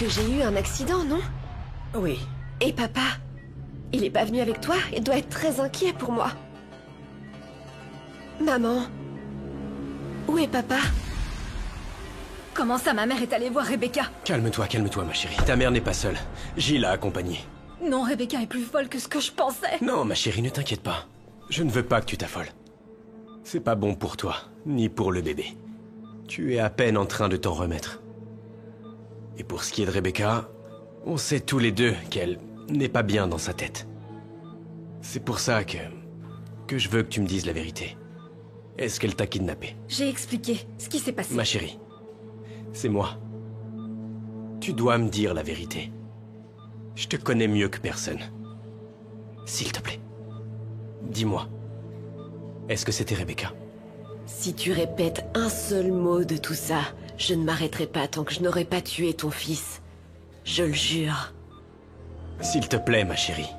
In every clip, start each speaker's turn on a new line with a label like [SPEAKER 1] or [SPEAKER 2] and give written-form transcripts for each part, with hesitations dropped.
[SPEAKER 1] que j'ai eu un accident, non?
[SPEAKER 2] Oui.
[SPEAKER 1] Et papa? Il est pas venu avec toi? Il doit être très inquiet pour moi. Maman? Où est papa?
[SPEAKER 3] Comment ça, ma mère est allée voir Rebecca?
[SPEAKER 4] Calme-toi, ma chérie. Ta mère n'est pas seule. Gilles l'a accompagnée.
[SPEAKER 3] Non, Rebecca est plus folle que ce que je pensais.
[SPEAKER 4] Non, ma chérie, ne t'inquiète pas. Je ne veux pas que tu t'affoles. C'est pas bon pour toi, ni pour le bébé. Tu es à peine en train de t'en remettre. Et pour ce qui est de Rebecca, on sait tous les deux qu'elle n'est pas bien dans sa tête. C'est pour ça que je veux que tu me dises la vérité. Est-ce qu'elle t'a kidnappé?
[SPEAKER 3] J'ai expliqué ce qui s'est passé.
[SPEAKER 4] Ma chérie, c'est moi. Tu dois me dire la vérité. Je te connais mieux que personne. S'il te plaît, dis-moi. Est-ce que c'était Rebecca?
[SPEAKER 1] Si tu répètes un seul mot de tout ça, je ne m'arrêterai pas tant que je n'aurai pas tué ton fils. Je le jure.
[SPEAKER 4] S'il te plaît, ma chérie.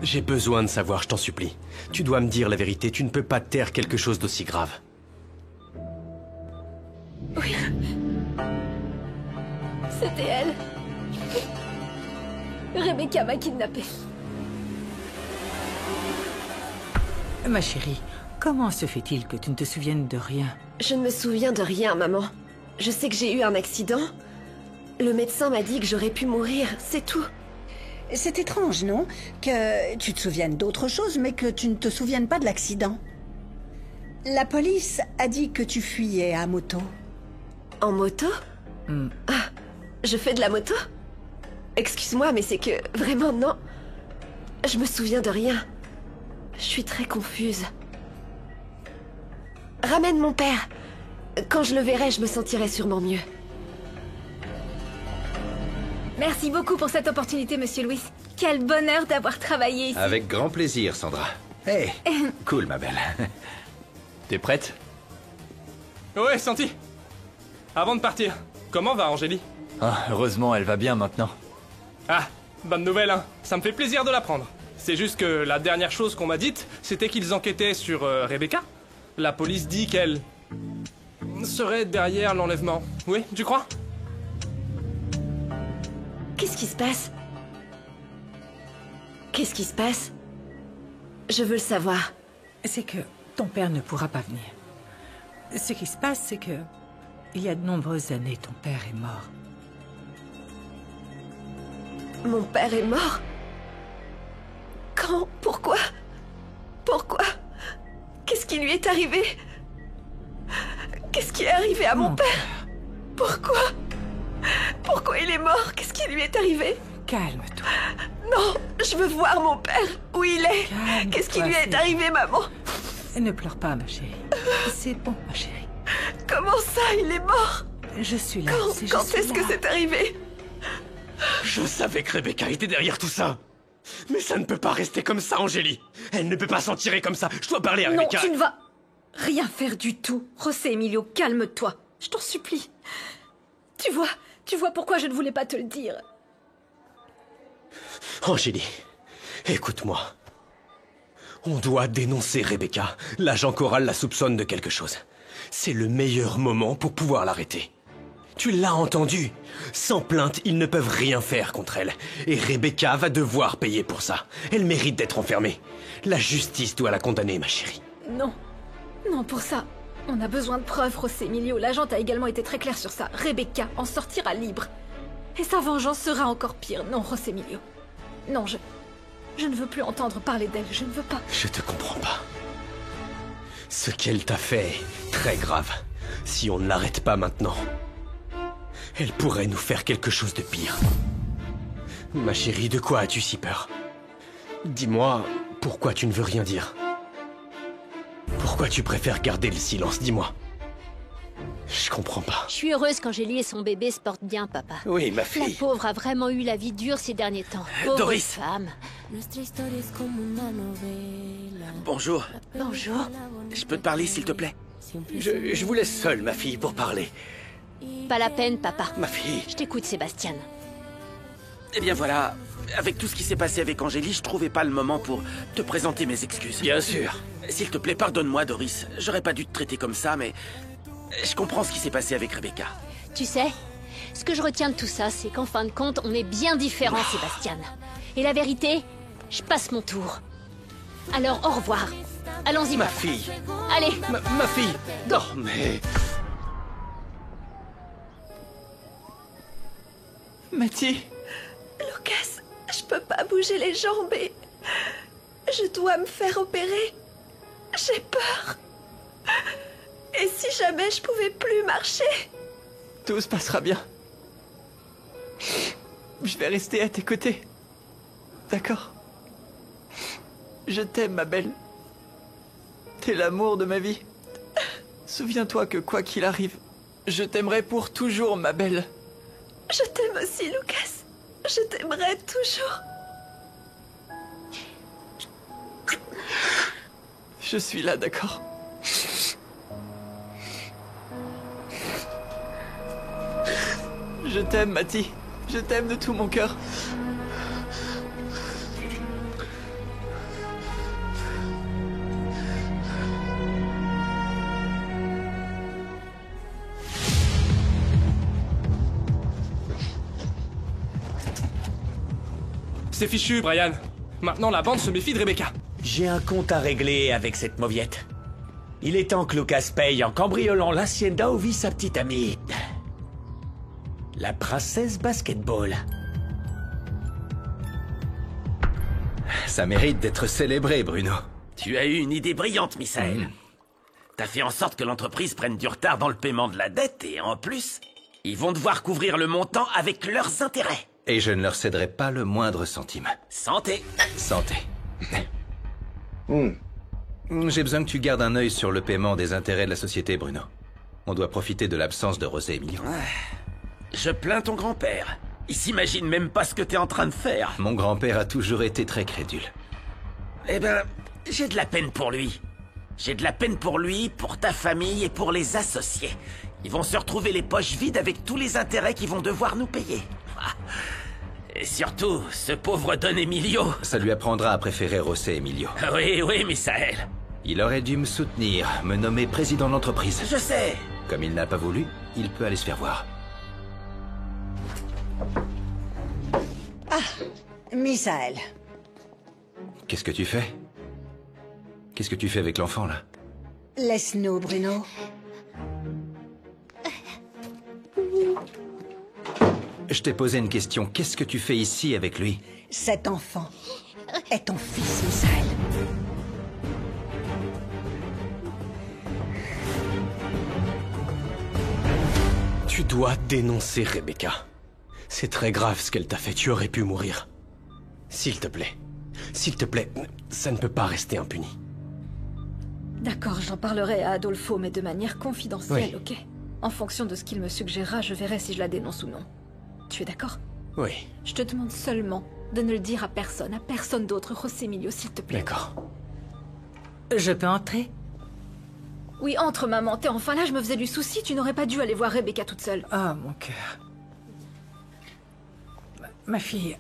[SPEAKER 4] J'ai besoin de savoir, je t'en supplie. Tu dois me dire la vérité, tu ne peux pas taire quelque chose d'aussi grave.
[SPEAKER 3] Oui. C'était elle. Rebecca m'a kidnappée.
[SPEAKER 2] Ma chérie, comment se fait-il que tu ne te souviennes de rien?
[SPEAKER 1] Je ne me souviens de rien, maman. Je sais que j'ai eu un accident. Le médecin m'a dit que j'aurais pu mourir, c'est tout.
[SPEAKER 5] C'est étrange, non? Que tu te souviennes d'autre chose, mais que tu ne te souviennes pas de l'accident. La police a dit que tu fuyais à moto.
[SPEAKER 1] En moto? Ah, je fais de la moto? Excuse-moi, mais c'est que... Vraiment, non. Je me souviens de rien. Je suis très confuse. Ramène mon père. Quand je le verrai, je me sentirai sûrement mieux.
[SPEAKER 3] Merci beaucoup pour cette opportunité, Monsieur Louis. Quel bonheur d'avoir travaillé ici.
[SPEAKER 6] Avec grand plaisir, Sandra. Hey, cool, ma belle.
[SPEAKER 4] T'es prête?
[SPEAKER 7] Ouais, Santi. Avant de partir, comment va Angélie?
[SPEAKER 6] Ah, heureusement, elle va bien maintenant.
[SPEAKER 7] Ah, bonne nouvelle, hein. Ça me fait plaisir de l'apprendre. C'est juste que la dernière chose qu'on m'a dite, c'était qu'ils enquêtaient sur Rebecca. La police dit qu'elle serait derrière l'enlèvement. Oui, tu crois?
[SPEAKER 1] Qu'est-ce qui se passe? Qu'est-ce qui se passe? Je veux le savoir.
[SPEAKER 2] C'est que ton père ne pourra pas venir. Ce qui se passe, c'est que... il y a de nombreuses années, ton père est mort.
[SPEAKER 1] Mon père est mort? Quand? Pourquoi? Pourquoi? Qu'est-ce qui lui est arrivé? Qu'est-ce qui est arrivé à mon père? Pourquoi? Pourquoi il est mort? Qu'est-ce qui lui est arrivé?
[SPEAKER 2] Calme-toi.
[SPEAKER 1] Non, je veux voir mon père. Où il est?
[SPEAKER 2] Calme-toi,
[SPEAKER 1] Qu'est-ce qui lui est arrivé, maman?
[SPEAKER 2] Ne pleure pas, ma chérie. C'est bon, ma chérie.
[SPEAKER 1] Comment ça, il est mort?
[SPEAKER 2] Je suis là.
[SPEAKER 1] Quand est-ce que c'est arrivé?
[SPEAKER 4] Je savais que Rebecca était derrière tout ça. Mais ça ne peut pas rester comme ça, Angélie. Elle ne peut pas s'en tirer comme ça. Je dois parler à
[SPEAKER 3] Non,
[SPEAKER 4] Rebecca.
[SPEAKER 3] tu ne vas rien faire du tout. José Emilio, calme-toi. Je t'en supplie. Tu vois pourquoi je ne voulais pas te le dire.
[SPEAKER 4] Angélie, écoute-moi. On doit dénoncer Rebecca. L'agent Corral la soupçonne de quelque chose. C'est le meilleur moment pour pouvoir l'arrêter. Tu l'as entendu. Sans plainte, ils ne peuvent rien faire contre elle. Et Rebecca va devoir payer pour ça. Elle mérite d'être enfermée. La justice doit la condamner, ma chérie.
[SPEAKER 3] Non. Non, pour ça, on a besoin de preuves, José Emilio. L'agent a également été très clair sur ça. Rebecca en sortira libre. Et sa vengeance sera encore pire. Non, José Emilio. Non, je ne veux plus entendre parler d'elle. Je ne veux pas.
[SPEAKER 4] Je te comprends pas. Ce qu'elle t'a fait est très grave. Si on ne l'arrête pas maintenant, elle pourrait nous faire quelque chose de pire. Ma chérie, de quoi as-tu si peur? Dis-moi, pourquoi tu ne veux rien dire? Pourquoi tu préfères garder le silence? Dis-moi. Je comprends pas.
[SPEAKER 8] Je suis heureuse qu'Angélie et son bébé se portent bien, papa.
[SPEAKER 6] Oui, ma
[SPEAKER 8] La
[SPEAKER 6] fille.
[SPEAKER 8] pauvre a vraiment eu la vie dure ces derniers temps. Pauvre
[SPEAKER 6] Doris.
[SPEAKER 8] femme.
[SPEAKER 6] Bonjour.
[SPEAKER 8] Bonjour.
[SPEAKER 6] Je peux te parler, s'il te plaît? Je vous laisse seule, ma fille, pour parler.
[SPEAKER 8] Pas la peine, papa.
[SPEAKER 6] Ma fille.
[SPEAKER 8] Je t'écoute, Sébastien.
[SPEAKER 6] Eh bien voilà, avec tout ce qui s'est passé avec Angélie, je trouvais pas le moment pour te présenter mes excuses.
[SPEAKER 4] Bien sûr.
[SPEAKER 6] S'il te plaît, pardonne-moi, Doris. J'aurais pas dû te traiter comme ça, mais... je comprends ce qui s'est passé avec Rebecca.
[SPEAKER 8] Tu sais, Ce que je retiens de tout ça, c'est qu'en fin de compte, on est bien différents, Sébastien. Et la vérité, je passe mon tour. Alors, au revoir. Allons-y,
[SPEAKER 6] Ma
[SPEAKER 8] papa.
[SPEAKER 6] fille.
[SPEAKER 8] Allez.
[SPEAKER 6] Ma fille. Non, mais...
[SPEAKER 2] Matty.
[SPEAKER 1] Lucas, je peux pas bouger les jambes et... Je dois me faire opérer. J'ai peur. Et si jamais je pouvais plus marcher?
[SPEAKER 2] Tout se passera bien. Je vais rester à tes côtés. D'accord? Je t'aime, ma belle. T'es l'amour de ma vie. Souviens-toi que quoi qu'il arrive, je t'aimerai pour toujours, ma belle.
[SPEAKER 1] Je t'aime aussi, Lucas. Je t'aimerai toujours.
[SPEAKER 2] Je suis là, d'accord? Je t'aime, Matty. Je t'aime de tout mon cœur.
[SPEAKER 7] C'est fichu, Brian. Maintenant, la bande se méfie de Rebecca.
[SPEAKER 9] J'ai un compte à régler avec cette mauviette. Il est temps que Lucas paye en cambriolant l'hacienda où vit sa petite amie. La princesse basketball.
[SPEAKER 4] Ça mérite d'être célébré, Bruno.
[SPEAKER 6] Tu as eu une idée brillante, Misaël. T'as fait en sorte que l'entreprise prenne du retard dans le paiement de la dette et en plus, ils vont devoir couvrir le montant avec leurs intérêts.
[SPEAKER 4] Et je ne leur céderai pas le moindre centime.
[SPEAKER 6] Santé.
[SPEAKER 4] Santé. J'ai besoin que tu gardes un œil sur le paiement des intérêts de la société, Bruno. On doit profiter de l'absence de José Emilio.
[SPEAKER 6] Je plains ton grand-père. Il s'imagine même pas ce que t'es en train de faire.
[SPEAKER 4] Mon grand-père a toujours été très crédule.
[SPEAKER 6] Eh ben, j'ai de la peine pour lui. J'ai de la peine pour lui, pour ta famille et pour les associés. Ils vont se retrouver les poches vides avec tous les intérêts qu'ils vont devoir nous payer. Et surtout, ce pauvre Don Emilio.
[SPEAKER 4] Ça lui apprendra à préférer José Emilio.
[SPEAKER 6] Oui, oui, Misaël.
[SPEAKER 4] Il aurait dû me soutenir, me nommer président de l'entreprise.
[SPEAKER 6] Je sais.
[SPEAKER 4] Comme il n'a pas voulu, il peut aller se faire voir.
[SPEAKER 5] Misaël.
[SPEAKER 4] Qu'est-ce que tu fais? Qu'est-ce que tu fais avec l'enfant, là?
[SPEAKER 5] Laisse-nous, Bruno.
[SPEAKER 4] Je t'ai posé une question. Qu'est-ce que tu fais ici avec lui?
[SPEAKER 5] Cet enfant est ton fils, Misaël.
[SPEAKER 4] Tu dois dénoncer Rebecca. C'est très grave ce qu'elle t'a fait. Tu aurais pu mourir. S'il te plaît. S'il te plaît, ça ne peut pas rester impuni.
[SPEAKER 3] D'accord, j'en parlerai à Adolfo, mais de manière confidentielle,
[SPEAKER 4] Oui.
[SPEAKER 3] ok? En fonction de ce qu'il me suggérera, je verrai si je la dénonce ou non. Tu es d'accord?
[SPEAKER 4] Oui,
[SPEAKER 3] Je te demande seulement de ne le dire à personne d'autre, José Emilio, s'il te plaît.
[SPEAKER 4] d'accord.
[SPEAKER 2] Je peux entrer?
[SPEAKER 3] Oui, entre, maman, t'es enfin là, je me faisais du souci, tu n'aurais pas dû aller voir Rebecca toute seule.
[SPEAKER 2] Ah, mon cœur. Ma fille,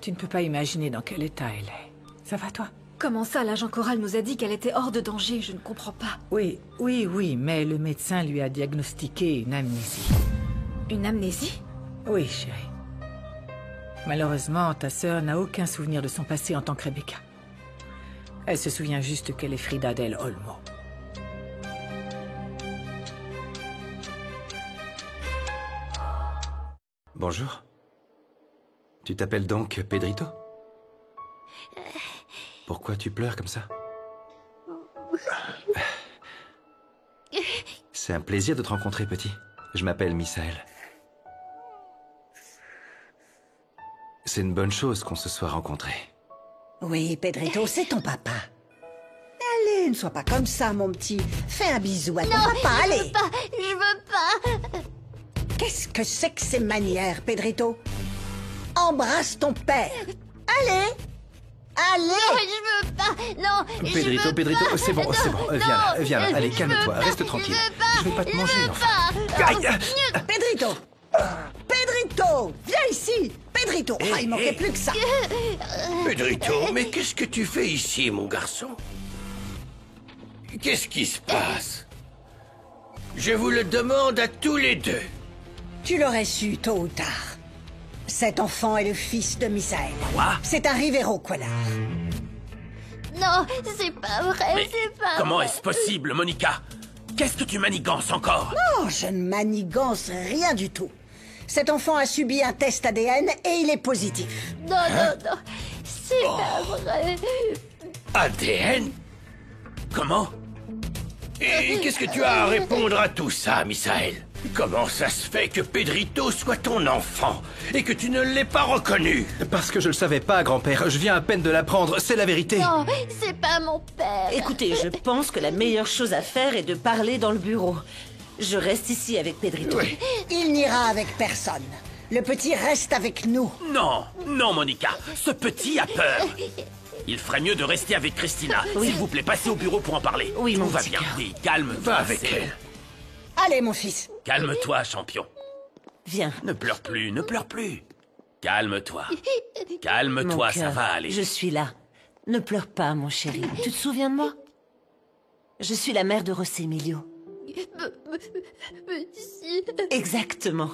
[SPEAKER 2] tu ne peux pas imaginer dans quel état elle est. Ça va, toi?
[SPEAKER 3] Comment ça, l'agent Corral nous a dit qu'elle était hors de danger, je ne comprends pas.
[SPEAKER 2] Oui, mais le médecin lui a diagnostiqué une amnésie.
[SPEAKER 3] Une amnésie?
[SPEAKER 2] Oui, chérie. Malheureusement, ta sœur n'a aucun souvenir de son passé en tant que Rebecca. Elle se souvient juste qu'elle est Frida del Olmo.
[SPEAKER 4] Bonjour. Tu t'appelles donc Pedrito? Pourquoi tu pleures comme ça? C'est un plaisir de te rencontrer, petit. Je m'appelle Misaël. C'est une bonne chose qu'on se soit rencontrés.
[SPEAKER 5] Oui, Pedrito, c'est ton papa. Allez, ne sois pas comme ça, mon petit. Fais un bisou à ton papa, allez.
[SPEAKER 8] Je veux pas.
[SPEAKER 5] Qu'est-ce que c'est que ces manières, Pedrito? Embrasse ton père. Allez. Allez.
[SPEAKER 8] Je veux pas. Non.
[SPEAKER 4] Pedrito, Pedrito, c'est bon, viens là, allez, calme-toi, reste tranquille. Je vais pas te manger, l'enfant. Aïe.
[SPEAKER 5] Pedrito. Pedrito, viens ici. Pedrito, il manquait plus que ça.
[SPEAKER 10] Pedrito, mais qu'est-ce que tu fais ici, mon garçon? Qu'est-ce qui se passe? Je vous le demande à tous les deux.
[SPEAKER 5] Tu l'aurais su tôt ou tard. Cet enfant est le fils de Misaël.
[SPEAKER 6] Quoi?
[SPEAKER 5] C'est un Rivero Qualar.
[SPEAKER 8] Non, c'est pas vrai,
[SPEAKER 6] Mais
[SPEAKER 8] c'est pas
[SPEAKER 6] comment
[SPEAKER 8] vrai.
[SPEAKER 6] est-ce possible, Monica? Qu'est-ce que tu manigances encore?
[SPEAKER 5] Non, je ne manigance rien du tout. Cet enfant a subi un test ADN et il est positif.
[SPEAKER 8] Non, non, non, c'est pas vrai.
[SPEAKER 10] ADN?
[SPEAKER 6] Comment?
[SPEAKER 10] Et qu'est-ce que tu as à répondre à tout ça, Misaël? Comment ça se fait que Pedrito soit ton enfant et que tu ne l'aies pas reconnu?
[SPEAKER 11] Parce que je le savais pas, grand-père. Je viens à peine de l'apprendre, c'est la vérité.
[SPEAKER 8] Non, c'est pas mon père.
[SPEAKER 12] Écoutez, je pense que la meilleure chose à faire est de parler dans le bureau. Je reste ici avec Pedrito.
[SPEAKER 10] Oui.
[SPEAKER 5] Il n'ira avec personne. Le petit reste avec nous.
[SPEAKER 6] Non, non, Monica. Ce petit a peur. Il ferait mieux de rester avec Christina. S'il vous plaît, passez au bureau pour en parler.
[SPEAKER 12] Oui,
[SPEAKER 6] Tout
[SPEAKER 12] mon
[SPEAKER 6] va
[SPEAKER 12] petit
[SPEAKER 6] bien.
[SPEAKER 12] cœur.
[SPEAKER 6] Oui, calme-toi.
[SPEAKER 10] Va avec
[SPEAKER 6] c'est
[SPEAKER 10] elle.
[SPEAKER 6] bon.
[SPEAKER 5] Allez, mon fils.
[SPEAKER 6] Calme-toi, champion.
[SPEAKER 12] Viens.
[SPEAKER 6] Ne pleure plus, ne pleure plus. Calme-toi.
[SPEAKER 12] Mon
[SPEAKER 6] Calme-toi, ça
[SPEAKER 12] cœur,
[SPEAKER 6] va aller.
[SPEAKER 12] Je suis là. Ne pleure pas, mon chéri. Tu te souviens de moi? Je suis la mère de José Emilio.
[SPEAKER 8] Si.
[SPEAKER 12] Exactement.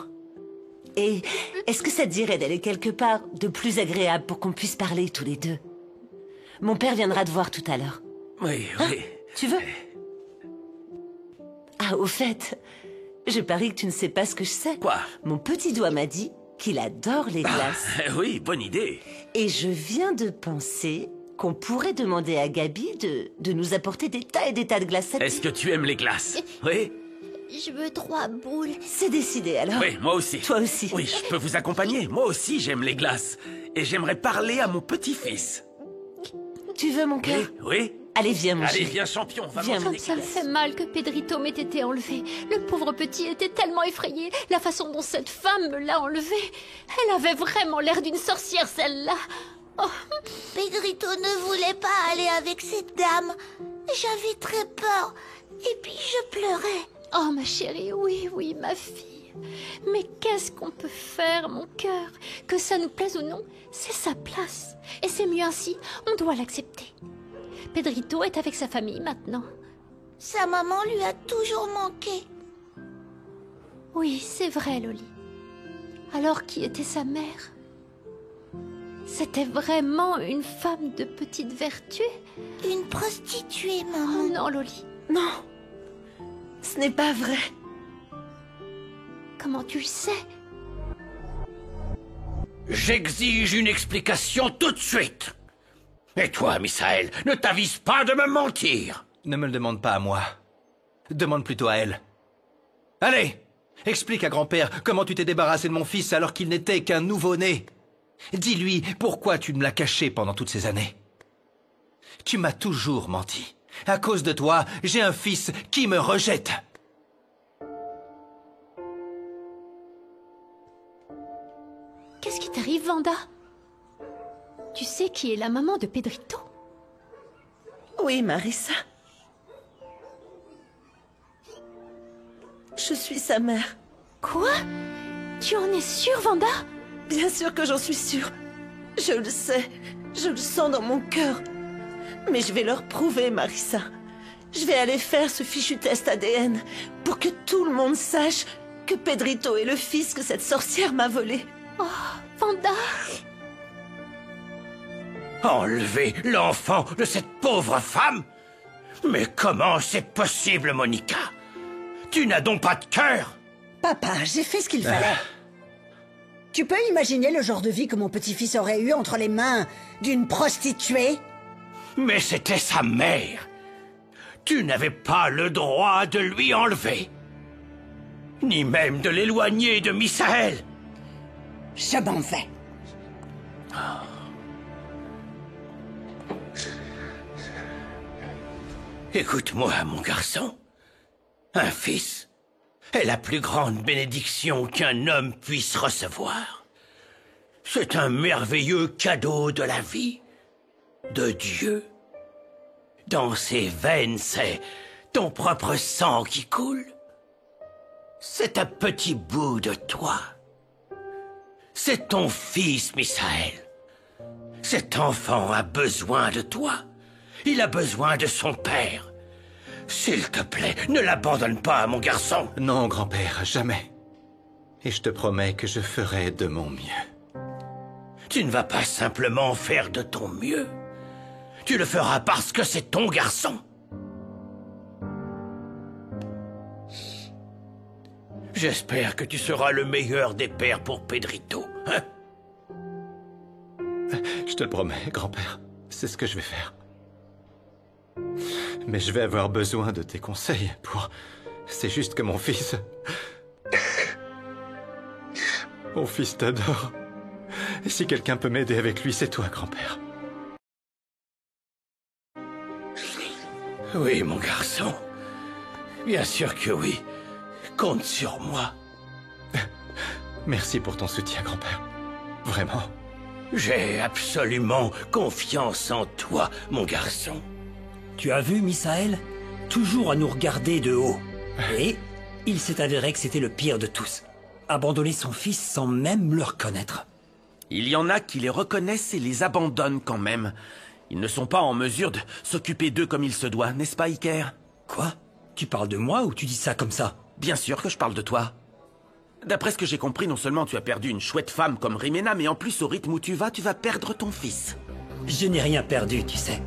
[SPEAKER 12] Et est-ce que ça te dirait d'aller quelque part de plus agréable pour qu'on puisse parler tous les deux? Mon père viendra te voir tout à l'heure.
[SPEAKER 6] Oui, oui.
[SPEAKER 12] Tu veux? Ah, au fait, je parie que tu ne sais pas ce que je sais.
[SPEAKER 6] Quoi?
[SPEAKER 12] Mon petit doigt m'a dit qu'il adore les glaces.
[SPEAKER 6] Oui, bonne idée.
[SPEAKER 12] Et je viens de penser qu'on pourrait demander à Gabi de nous apporter des tas et des tas de glaces.
[SPEAKER 6] Est-ce que tu aimes les glaces? Oui?
[SPEAKER 8] Je veux 3 boules.
[SPEAKER 12] C'est décidé alors.
[SPEAKER 6] Oui, moi aussi.
[SPEAKER 12] Toi aussi.
[SPEAKER 6] Oui, je peux vous accompagner. Moi aussi, j'aime les glaces. Et j'aimerais parler à mon petit-fils.
[SPEAKER 12] Tu veux, mon cœur?
[SPEAKER 6] Oui, oui.
[SPEAKER 12] Allez, viens, mon
[SPEAKER 6] Allez,
[SPEAKER 12] chéri.
[SPEAKER 6] viens, champion, on va
[SPEAKER 12] Viens,
[SPEAKER 6] manger
[SPEAKER 8] Comme
[SPEAKER 6] des
[SPEAKER 8] ça me
[SPEAKER 6] glaces.
[SPEAKER 8] fait mal que Pedrito m'ait été enlevé. Le pauvre petit était tellement effrayé. La façon dont cette femme me l'a enlevé. Elle avait vraiment l'air d'une sorcière, celle-là. Oh.
[SPEAKER 13] Pedrito ne voulait pas aller avec cette dame. J'avais très peur. Et puis je pleurais.
[SPEAKER 8] Oh, ma chérie, oui, oui, ma fille. Mais qu'est-ce qu'on peut faire, mon cœur? Que ça nous plaise ou non, c'est sa place. Et c'est mieux ainsi, on doit l'accepter. Pedrito est avec sa famille maintenant.
[SPEAKER 13] Sa maman lui a toujours manqué.
[SPEAKER 8] Oui, c'est vrai, Loli. Alors qui était sa mère? C'était vraiment une femme de petite vertu?
[SPEAKER 13] Une prostituée,
[SPEAKER 8] Oh
[SPEAKER 13] maman.
[SPEAKER 8] non, Loli.
[SPEAKER 12] Non, ce n'est pas vrai.
[SPEAKER 8] Comment tu le sais?
[SPEAKER 10] J'exige une explication tout de suite. Et toi, Misaël, ne t'avise pas de me mentir.
[SPEAKER 11] Ne me le demande pas à moi. Demande plutôt à elle. Allez, explique à grand-père comment tu t'es débarrassé de mon fils alors qu'il n'était qu'un nouveau-né. Dis-lui pourquoi tu me l'as caché pendant toutes ces années. Tu m'as toujours menti. À cause de toi, j'ai un fils qui me rejette.
[SPEAKER 8] Qu'est-ce qui t'arrive, Vanda? Tu sais qui est la maman de Pedrito?
[SPEAKER 12] Oui, Marissa. Je suis sa mère.
[SPEAKER 8] Quoi? Tu en es sûre, Vanda?
[SPEAKER 12] Bien sûr que j'en suis sûre. Je le sais. Je le sens dans mon cœur. Mais je vais leur prouver, Marissa. Je vais aller faire ce fichu test ADN pour que tout le monde sache que Pedrito est le fils que cette sorcière m'a volé.
[SPEAKER 8] Oh, Vanda!
[SPEAKER 10] Enlever l'enfant de cette pauvre femme? Mais comment c'est possible, Monica? Tu n'as donc pas de cœur?
[SPEAKER 5] Papa, j'ai fait ce qu'il fallait. Tu peux imaginer le genre de vie que mon petit-fils aurait eu entre les mains d'une prostituée?
[SPEAKER 10] Mais c'était sa mère. Tu n'avais pas le droit de lui enlever. Ni même de l'éloigner de Misaël.
[SPEAKER 5] Je m'en vais.
[SPEAKER 10] Écoute-moi, mon garçon. Un fils est la plus grande bénédiction qu'un homme puisse recevoir. C'est un merveilleux cadeau de la vie, de Dieu. Dans ses veines, c'est ton propre sang qui coule. C'est un petit bout de toi. C'est ton fils, Misaël. Cet enfant a besoin de toi. Il a besoin de son père. S'il te plaît, ne l'abandonne pas, mon garçon.
[SPEAKER 11] Non, grand-père, jamais. Et je te promets que je ferai de mon mieux.
[SPEAKER 10] Tu ne vas pas simplement faire de ton mieux. Tu le feras parce que c'est ton garçon. J'espère que tu seras le meilleur des pères pour Pedrito, hein?
[SPEAKER 11] Je te le promets, grand-père. C'est ce que je vais faire. Mais je vais avoir besoin de tes conseils pour... C'est juste que mon fils... Mon fils t'adore. Et si quelqu'un peut m'aider avec lui, c'est toi, grand-père.
[SPEAKER 10] Oui, mon garçon. Bien sûr que oui. Compte sur moi.
[SPEAKER 11] Merci pour ton soutien, grand-père. Vraiment.
[SPEAKER 10] J'ai absolument confiance en toi, mon garçon.
[SPEAKER 14] Tu as vu, Misaël? Toujours à nous regarder de haut. Et il s'est avéré que c'était le pire de tous. Abandonner son fils sans même le reconnaître.
[SPEAKER 6] Il y en a qui les reconnaissent et les abandonnent quand même. Ils ne sont pas en mesure de s'occuper d'eux comme il se doit, n'est-ce pas, Iker?
[SPEAKER 14] Quoi? Tu parles de moi ou tu dis ça comme ça?
[SPEAKER 6] Bien sûr que je parle de toi. D'après ce que j'ai compris, non seulement tu as perdu une chouette femme comme Rimena, mais en plus, au rythme où tu vas perdre ton fils.
[SPEAKER 14] Je n'ai rien perdu, tu sais.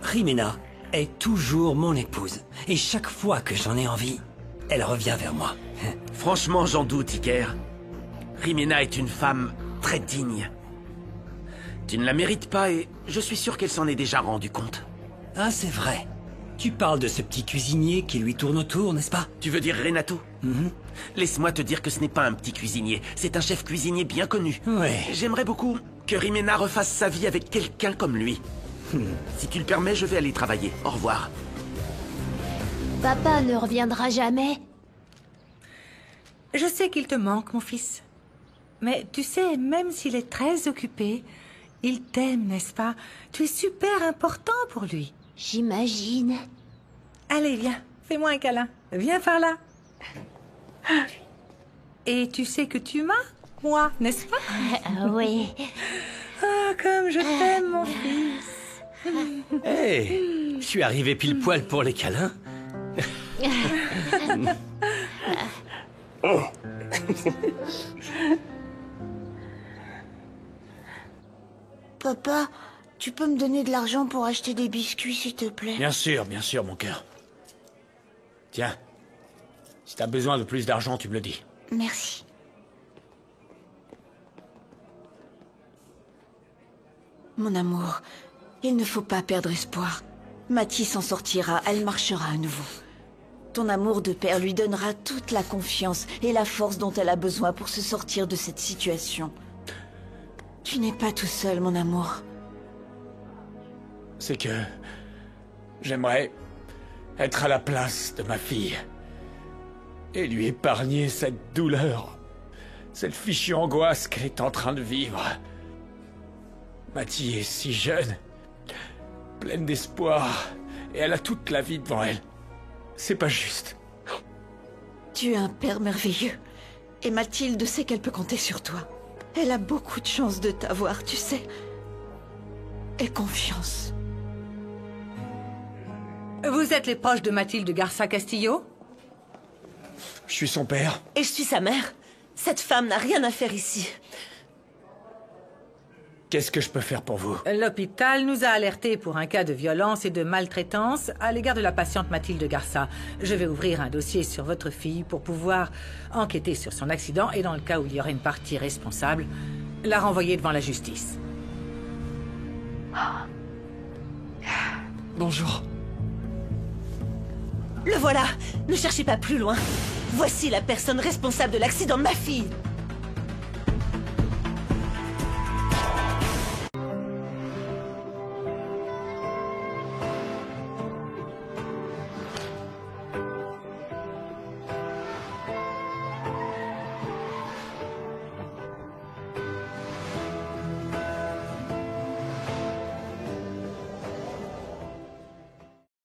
[SPEAKER 14] Rimena est toujours mon épouse. Et chaque fois que j'en ai envie, elle revient vers moi.
[SPEAKER 6] Franchement, j'en doute, Iker. Rimena est une femme très digne. Tu ne la mérites pas et je suis sûr qu'elle s'en est déjà rendue compte.
[SPEAKER 14] Ah, c'est vrai. Tu parles de ce petit cuisinier qui lui tourne autour, n'est-ce pas?
[SPEAKER 6] Tu veux dire Renato? Laisse-moi te dire que ce n'est pas un petit cuisinier. C'est un chef cuisinier bien connu.
[SPEAKER 14] Ouais.
[SPEAKER 6] J'aimerais beaucoup que Rimena refasse sa vie avec quelqu'un comme lui. Si tu le permets, je vais aller travailler. Au revoir.
[SPEAKER 8] Papa ne reviendra jamais.
[SPEAKER 15] Je sais qu'il te manque, mon fils. Mais tu sais, même s'il est très occupé, il t'aime, n'est-ce pas? Tu es super important pour lui.
[SPEAKER 8] J'imagine.
[SPEAKER 15] Allez, viens, fais-moi un câlin. Viens par là. Et tu sais que tu m'as, moi, n'est-ce pas?
[SPEAKER 8] Oui.
[SPEAKER 15] Ah, comme je t'aime, mon fils.
[SPEAKER 4] Hey, je suis arrivé pile poil pour les câlins.
[SPEAKER 13] Papa, tu peux me donner de l'argent pour acheter des biscuits, s'il te plaît?
[SPEAKER 10] Bien sûr, mon cœur. Tiens, si t'as besoin de plus d'argent, tu me le dis.
[SPEAKER 13] Merci.
[SPEAKER 5] Mon amour, il ne faut pas perdre espoir. Mathie s'en sortira, elle marchera à nouveau. Ton amour de père lui donnera toute la confiance et la force dont elle a besoin pour se sortir de cette situation. Tu n'es pas tout seul, mon amour.
[SPEAKER 10] C'est que... j'aimerais être à la place de ma fille. Et lui épargner cette douleur. Cette fichue angoisse qu'elle est en train de vivre. Mathie est si jeune. Pleine d'espoir. Et elle a toute la vie devant elle. C'est pas juste.
[SPEAKER 5] Tu es un père merveilleux. Et Mathilde sait qu'elle peut compter sur toi. Elle a beaucoup de chance de t'avoir, tu sais. Aie confiance.
[SPEAKER 15] Vous êtes les proches de Mathilde Garça Castillo?
[SPEAKER 6] Je suis son père.
[SPEAKER 12] Et je suis sa mère. Cette femme n'a rien à faire ici.
[SPEAKER 10] Qu'est-ce que je peux faire pour vous?
[SPEAKER 15] L'hôpital nous a alertés pour un cas de violence et de maltraitance à l'égard de la patiente Mathilde Garça. Je vais ouvrir un dossier sur votre fille pour pouvoir enquêter sur son accident et dans le cas où il y aurait une partie responsable, la renvoyer devant la justice.
[SPEAKER 2] Bonjour.
[SPEAKER 12] Le voilà. Ne cherchez pas plus loin. Voici la personne responsable de l'accident de ma fille.